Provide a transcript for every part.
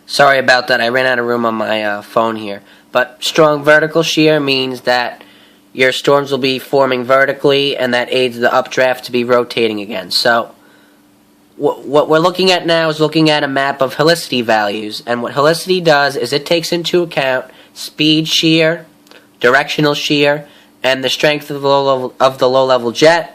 Sorry about that. I ran out of room on my phone here. But strong vertical shear means that your storms will be forming vertically, and that aids the updraft to be rotating again. So what we're looking at now is looking at a map of helicity values. And what helicity does is it takes into account speed shear, directional shear, and the strength of the low-level jet.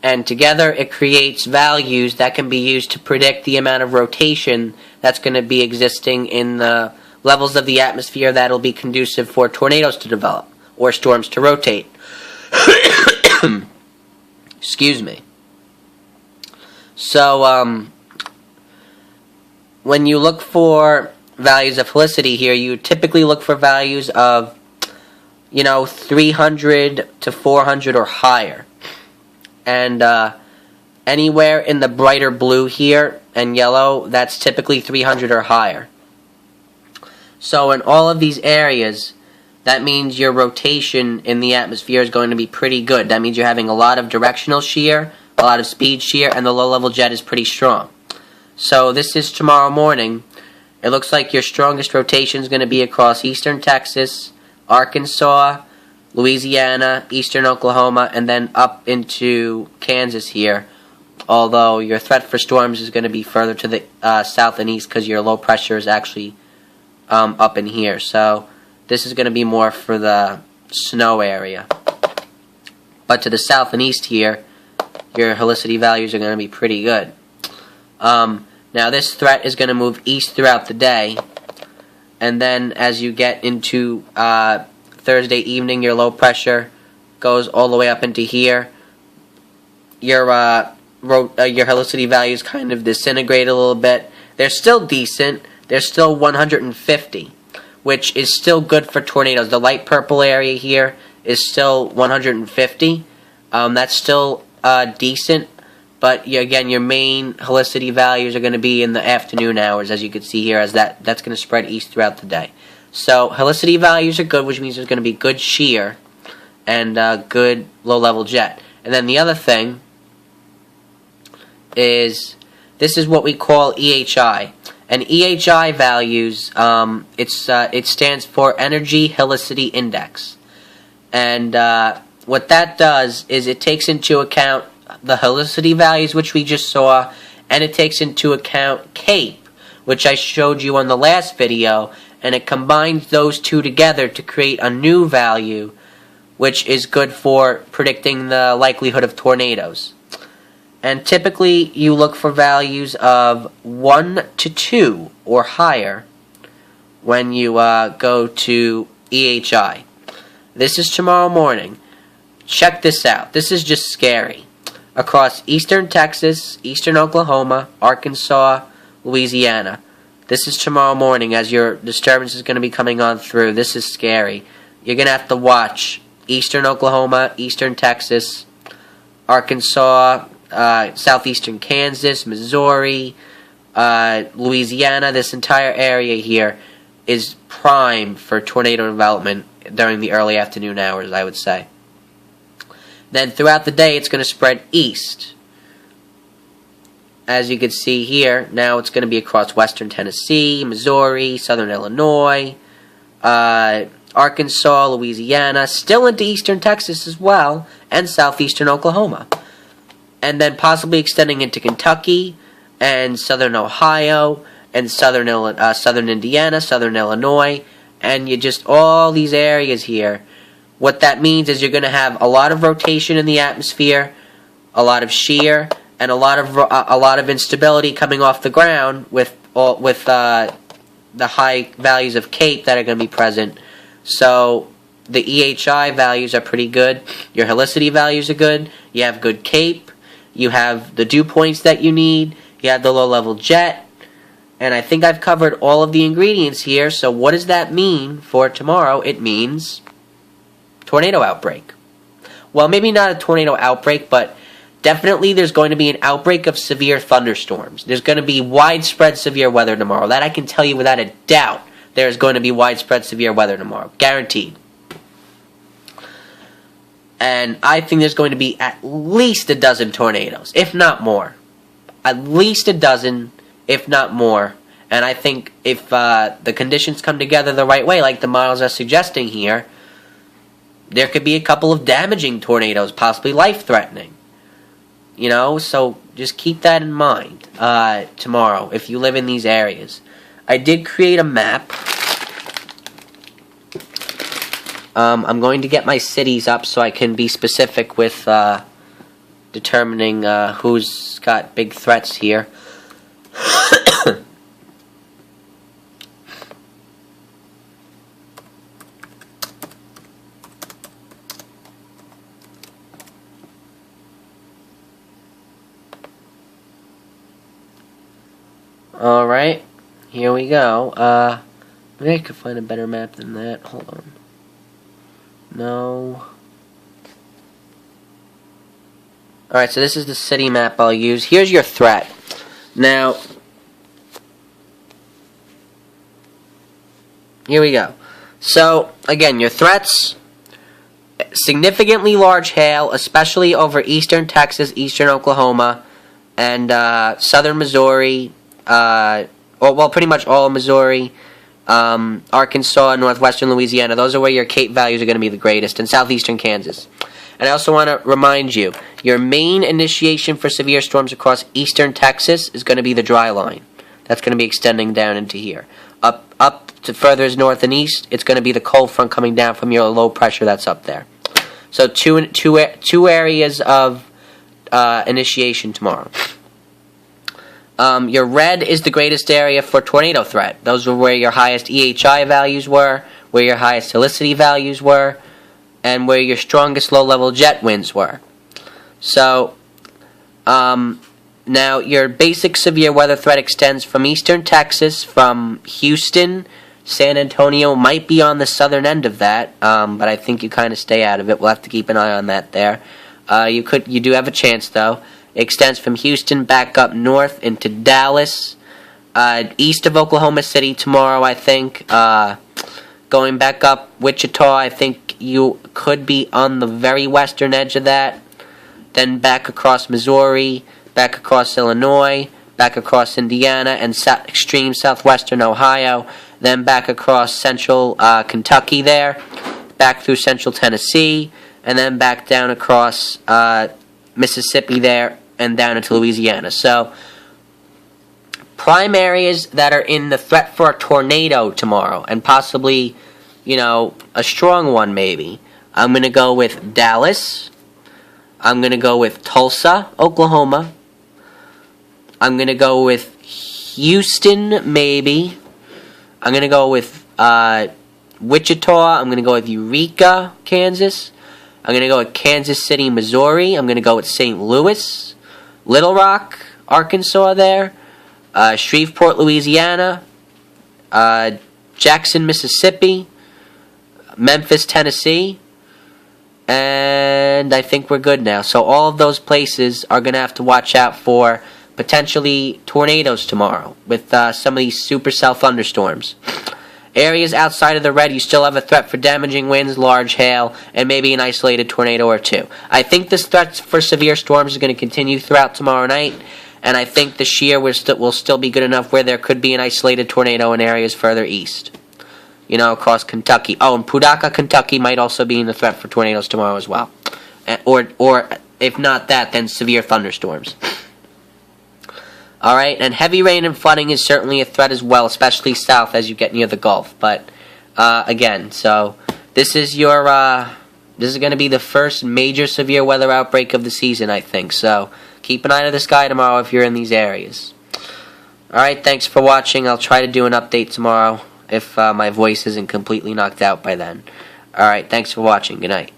And together it creates values that can be used to predict the amount of rotation that's going to be existing in the levels of the atmosphere that will be conducive for tornadoes to develop or storms to rotate. Excuse me. So, when you look for values of helicity here, you typically look for values of, 300 to 400 or higher. And anywhere in the brighter blue here and yellow, that's typically 300 or higher. So in all of these areas, that means your rotation in the atmosphere is going to be pretty good. That means you're having a lot of directional shear, a lot of speed shear, and the low-level jet is pretty strong. So this is tomorrow morning. It looks like your strongest rotation is going to be across eastern Texas, Arkansas, Louisiana, eastern Oklahoma, and then up into Kansas here. Although your threat for storms is going to be further to the south and east because your low pressure is actually up in here. So this is going to be more for the snow area. But to the south and east here, your helicity values are going to be pretty good. Now this threat is going to move east throughout the day. And then as you get into Thursday evening, your low pressure goes all the way up into here. Your helicity values kind of disintegrate a little bit. They're still decent. They're still 150, which is still good for tornadoes. The light purple area here is still 150. That's still decent, but again, your main helicity values are going to be in the afternoon hours, as you can see here, as that's going to spread east throughout the day. So helicity values are good, which means there's going to be good shear and good low-level jet. And then the other thing is this is what we call EHI. And EHI values, it stands for Energy Helicity Index. And what that does is it takes into account the helicity values, which we just saw, and it takes into account CAPE, which I showed you on the last video, and it combines those two together to create a new value, which is good for predicting the likelihood of tornadoes. And typically, you look for values of 1 to 2 or higher when you go to EHI. This is tomorrow morning. Check this out. This is just scary. Across eastern Texas, eastern Oklahoma, Arkansas, Louisiana. This is tomorrow morning as your disturbance is going to be coming on through. This is scary. You're going to have to watch eastern Oklahoma, eastern Texas, Arkansas, southeastern Kansas, Missouri, Louisiana. This entire area here is prime for tornado development during the early afternoon hours, I would say. Then throughout the day, it's going to spread east. As you can see here, now it's going to be across western Tennessee, Missouri, southern Illinois, Arkansas, Louisiana, still into eastern Texas as well, and southeastern Oklahoma. And then possibly extending into Kentucky, and southern Ohio, and southern Indiana, southern Illinois, and you just all these areas here. What that means is you're going to have a lot of rotation in the atmosphere, a lot of shear, and a lot of instability coming off the ground with the high values of CAPE that are going to be present. So the EHI values are pretty good. Your helicity values are good. You have good CAPE. You have the dew points that you need. You have the low-level jet. And I think I've covered all of the ingredients here. So what does that mean for tomorrow? It means tornado outbreak. Well, maybe not a tornado outbreak, but definitely there's going to be an outbreak of severe thunderstorms. There's going to be widespread severe weather tomorrow. That I can tell you without a doubt. There's going to be widespread severe weather tomorrow. Guaranteed. And I think there's going to be at least a dozen tornadoes, if not more. At least a dozen, if not more. And I think if the conditions come together the right way, like the models are suggesting here, there could be a couple of damaging tornadoes, possibly life-threatening. You know, so just keep that in mind tomorrow if you live in these areas. I did create a map. I'm going to get my cities up so I can be specific with determining who's got big threats here. Alright, here we go. Maybe I could find a better map than that. Hold on. No. Alright, so this is the city map I'll use. Here's your threat. Now, here we go. So, again, your threats: significantly large hail, especially over eastern Texas, eastern Oklahoma, and southern Missouri, well, pretty much all of Missouri, Arkansas, and northwestern Louisiana. Those are where your Cape values are going to be the greatest, and southeastern Kansas. And I also want to remind you, your main initiation for severe storms across eastern Texas is going to be the dry line. That's going to be extending down into here. Up to further north and east, it's going to be the cold front coming down from your low pressure that's up there. So two areas of initiation tomorrow. Your red is the greatest area for tornado threat. Those were where your highest EHI values were, where your highest helicity values were, and where your strongest low-level jet winds were. So, now your basic severe weather threat extends from eastern Texas, from Houston. San Antonio might be on the southern end of that, but I think you kind of stay out of it. We'll have to keep an eye on that there. You do have a chance, though. It extends from Houston back up north into Dallas, east of Oklahoma City tomorrow, I think. Going back up Wichita, I think you could be on the very western edge of that. Then back across Missouri, back across Illinois, back across Indiana, and extreme southwestern Ohio. Then back across central Kentucky there, back through central Tennessee, and then back down across Mississippi there, and down into Louisiana. So, prime areas that are in the threat for a tornado tomorrow, and possibly, you know, a strong one maybe. I'm going to go with Dallas. I'm going to go with Tulsa, Oklahoma. I'm going to go with Houston, maybe. I'm going to go with Wichita. I'm going to go with Eureka, Kansas. I'm going to go with Kansas City, Missouri. I'm going to go with St. Louis. Little Rock, Arkansas there. Shreveport, Louisiana. Jackson, Mississippi. Memphis, Tennessee. And I think we're good now. So all of those places are going to have to watch out for potentially tornadoes tomorrow with some of these supercell thunderstorms. Areas outside of the red, you still have a threat for damaging winds, large hail, and maybe an isolated tornado or two. I think this threat for severe storms is going to continue throughout tomorrow night, and I think the shear will still be good enough where there could be an isolated tornado in areas further east. You know, across Kentucky. Oh, and Pudaka, Kentucky might also be in the threat for tornadoes tomorrow as well. Or if not that, then severe thunderstorms. Alright, and heavy rain and flooding is certainly a threat as well, especially south as you get near the Gulf. But, again, so this is your, this is going to be the first major severe weather outbreak of the season, I think. So, keep an eye to the sky tomorrow if you're in these areas. Alright, thanks for watching. I'll try to do an update tomorrow if my voice isn't completely knocked out by then. Alright, thanks for watching. Good night.